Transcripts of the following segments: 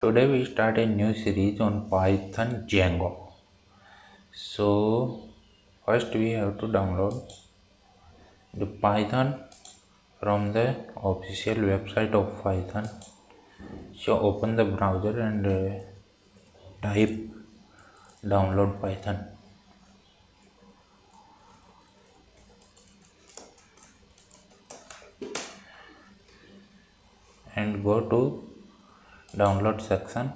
Today we start a new series on Python Django. So first we have to download the Python from the official website of Python. So open the browser and type download Python. And go to download section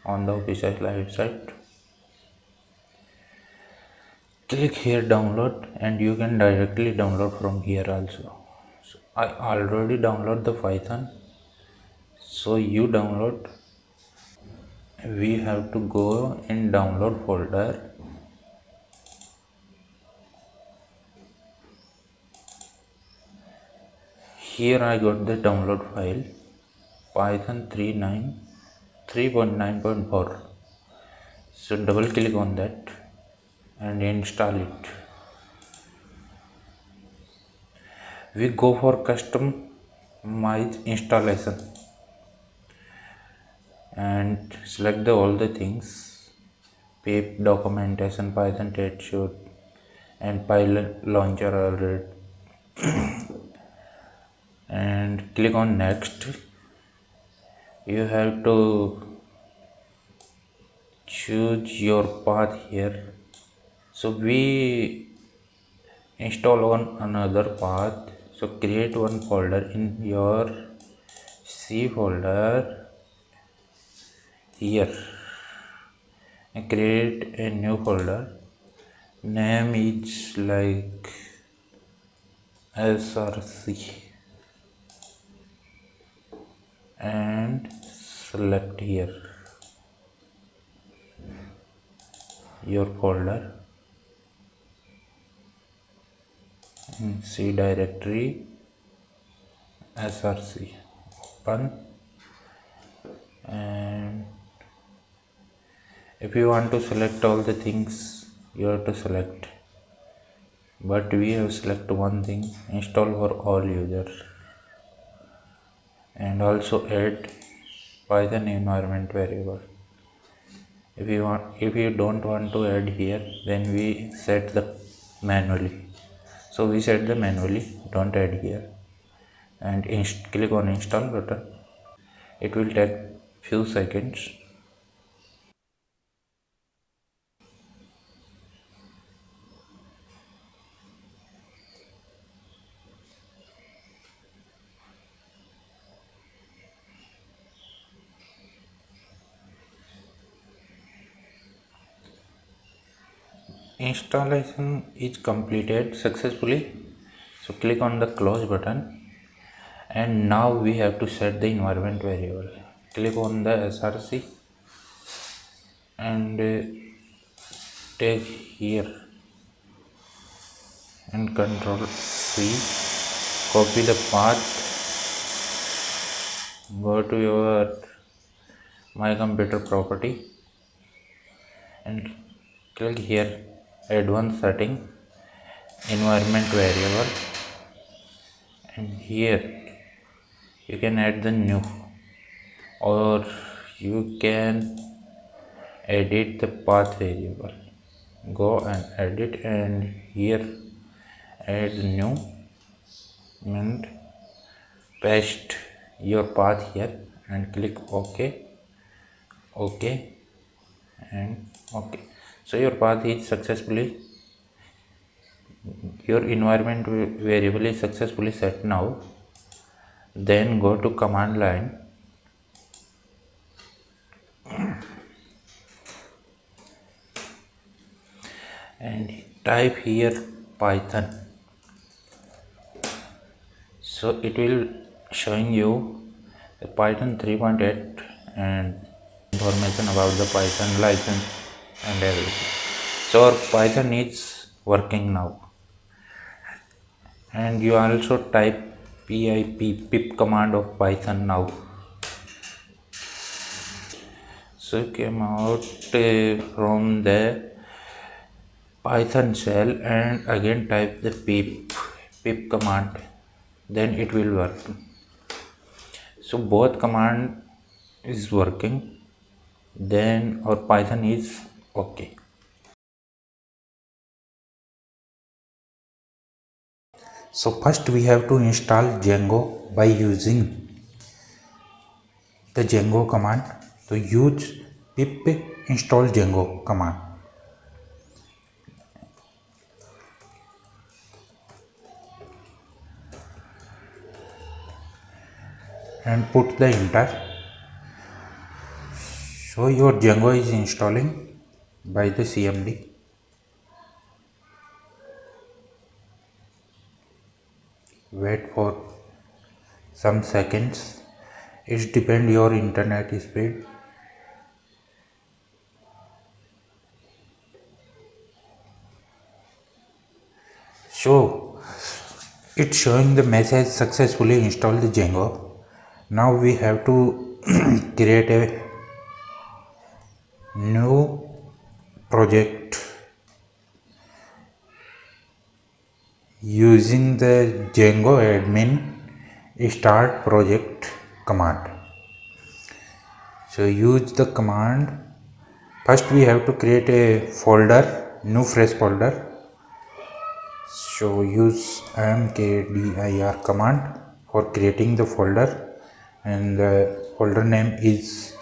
on the official website. Click here download and you can directly download from here also. So I already download the Python. So you download. We have to go in download folder. Here I got the download file Python 3.9.4. So double click on that and install it. We go for customize installation and select all the things: pip, documentation, Python test suite, and pilot launcher already. And click on next. You have to choose your path here. So we install on another path. So create one folder in your C folder here and create a new folder. Name is like src and select here your folder in C directory src. Open, and if you want to select all the things you have to select, but we have select one thing: install for all users, and also add Python environment variable. If you don't want to add here, then we set the manually. So we set the manually, don't add here, and click on install button. It will take few seconds. Installation is completed successfully. So click on the close button, and now we have to set the environment variable. Click on the src and take here and control C, copy the path, go to your my computer property and click here advanced setting environment variable, and here you can add the new, or you can edit the path variable. Go and edit, and here add new and paste your path here and click OK, and OK. So your path is successfully, your environment variable is successfully set now. Then go to command line and type here Python. So it will showing you the Python 3.8 and information about the Python license and everything. So our Python is working now, and you also type pip command of Python now. So came out from the Python shell, and again type the pip command, then it will work. So both command is working, then our Python is okay. So first we have to install Django by using the Django command. So use pip install Django command and put the enter. So your Django is installing by the CMD. Wait for some seconds. It depends your internet speed. So it's showing the message successfully installed the Django. Now we have to create a new project using the Django admin start project command. So use the command. First we have to create a folder, new fresh folder. So use mkdir command for creating the folder, and the folder name is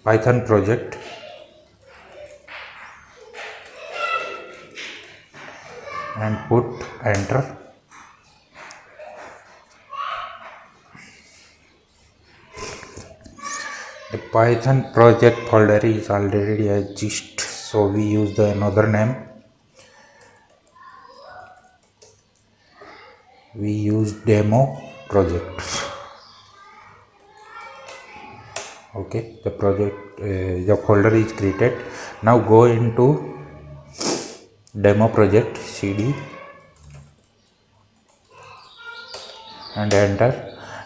Python project. And put enter. The Python project folder is already exist, so we use the another name. We use demo project. Okay, the project the folder is created. Now go into demo project cd and enter.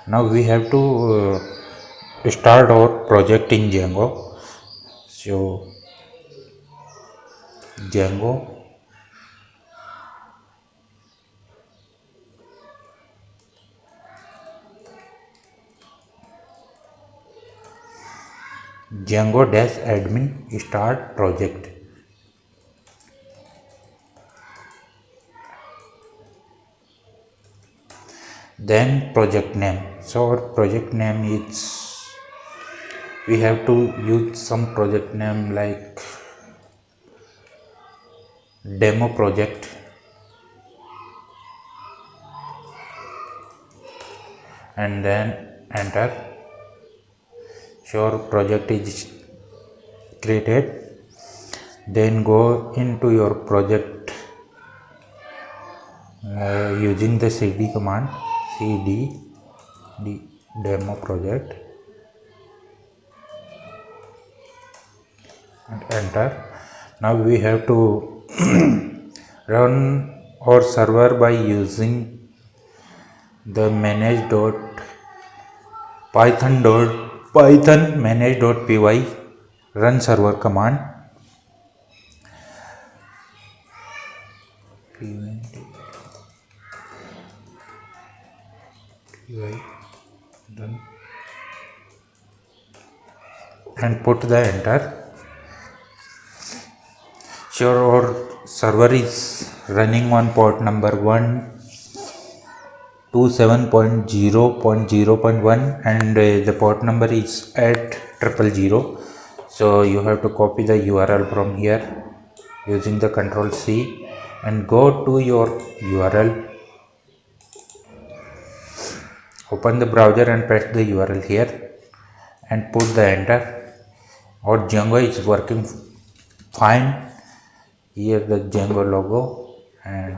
Now we have to start our project in Django. So Django, Django-admin start project. Then project name. So our project name is, we have to use some project name like demo project, and then enter. So our project is created. Then go into your project using the cd command, cd demo project, and enter. Now we have to run our server by using the python manage.py run server command. And put the enter. Sure, our server is running on port number 127.0.0.1 and the port number is at 000. So you have to copy the URL from here using the Ctrl+C and go to your URL. Open the browser and paste the URL here and put the enter. Our Django is working fine. Here the Django logo, and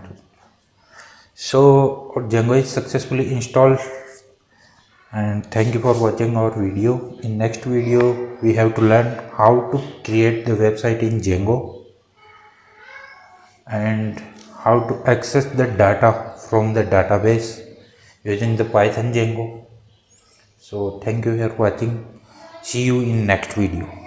so our Django is successfully installed. And thank you for watching our video. In next video we have to learn how to create the website in Django and how to access the data from the database using the Python Django. So thank you for watching. See you in next video.